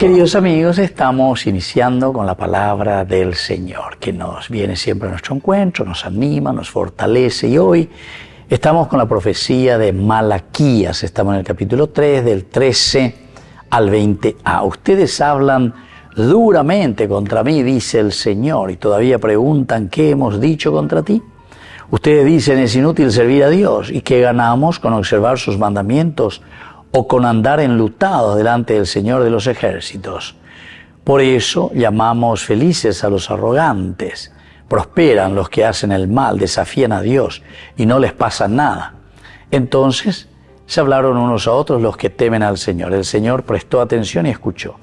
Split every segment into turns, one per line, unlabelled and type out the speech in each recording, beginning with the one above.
Queridos amigos, estamos iniciando con la palabra del Señor, que nos viene siempre a nuestro encuentro, nos anima, nos fortalece, y hoy estamos con la profecía de Malaquías. Estamos en el capítulo 3, del 13 al 20a. Ustedes hablan duramente contra mí, dice el Señor, y todavía preguntan, ¿qué hemos dicho contra ti? Ustedes dicen, es inútil servir a Dios, ¿y qué ganamos con observar sus mandamientos o con andar enlutados delante del Señor de los ejércitos? Por eso llamamos felices a los arrogantes. Prosperan los que hacen el mal, desafían a Dios y no les pasa nada. Entonces se hablaron unos a otros los que temen al Señor. El Señor prestó atención y escuchó.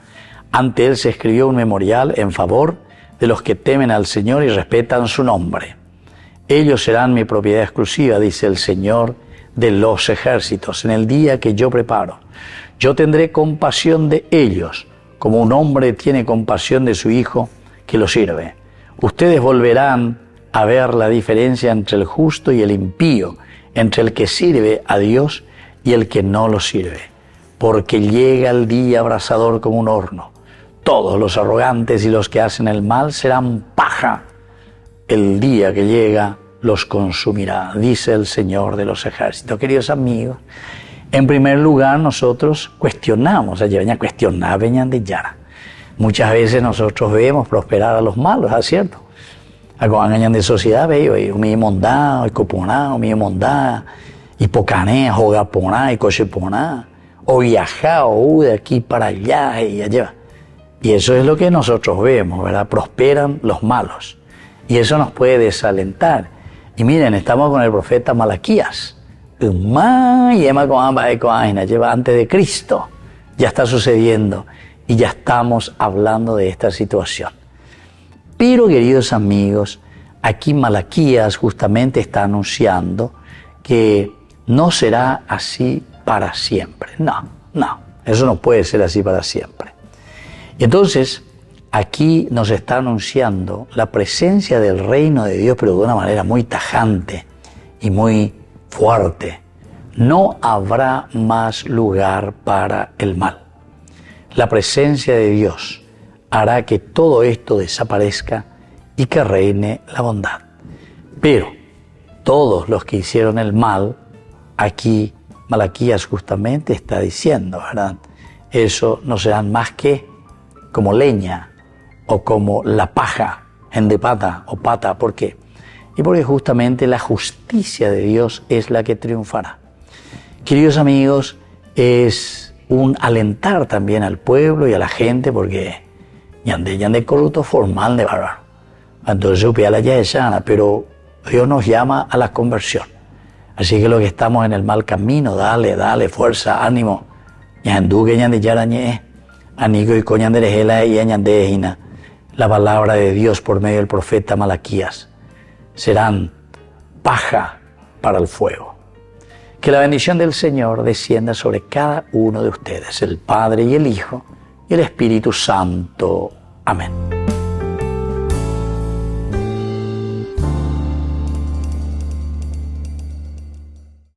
Ante él se escribió un memorial en favor de los que temen al Señor y respetan su nombre. Ellos serán mi propiedad exclusiva, dice el Señor de los ejércitos, en el día que yo preparo. Yo tendré compasión de ellos, como un hombre tiene compasión de su hijo que lo sirve. Ustedes volverán a ver la diferencia entre el justo y el impío, entre el que sirve a Dios y el que no lo sirve. Porque llega el día abrasador como un horno. Todos los arrogantes y los que hacen el mal serán paja. El día que llega los consumirá, dice el Señor de los ejércitos. Queridos amigos, en primer lugar nosotros cuestionamos, muchas veces nosotros vemos prosperar a los malos, ¿es cierto? Añan de sociedad, veo, mi mondá, y coponá, mi mondá, y pocané, jogaponá, y cocheponá, o viajar, o de aquí para allá y allá. Y eso es lo que nosotros vemos, ¿verdad? Prosperan los malos. Y eso nos puede desalentar. Y miren, estamos con el profeta Malaquías. Antes de Cristo. Ya está sucediendo. Y ya estamos hablando de esta situación. Pero, queridos amigos, aquí Malaquías justamente está anunciando que no será así para siempre. No, eso no puede ser así para siempre. Entonces, aquí nos está anunciando la presencia del reino de Dios, pero de una manera muy tajante y muy fuerte. No habrá más lugar para el mal. La presencia de Dios hará que todo esto desaparezca y que reine la bondad. Pero todos los que hicieron el mal, aquí Malaquías justamente está diciendo, ¿verdad? Eso no serán más que como leña, o como la paja en de pata o pata. ¿Por qué? Y porque justamente la justicia de Dios es la que triunfará. Queridos amigos, es un alentar también al pueblo y a la gente, porque yande corrupto formal de bárbaro. Entonces upea la sana, pero Dios nos llama a la conversión. Así que los que estamos en el mal camino, dale fuerza, ánimo. Yanduque yande yarañe, anigo y coñandere gela y añandejina. La palabra de Dios por medio del profeta Malaquías serán paja para el fuego. Que la bendición del Señor descienda sobre cada uno de ustedes, el Padre y el Hijo y el Espíritu Santo. Amén.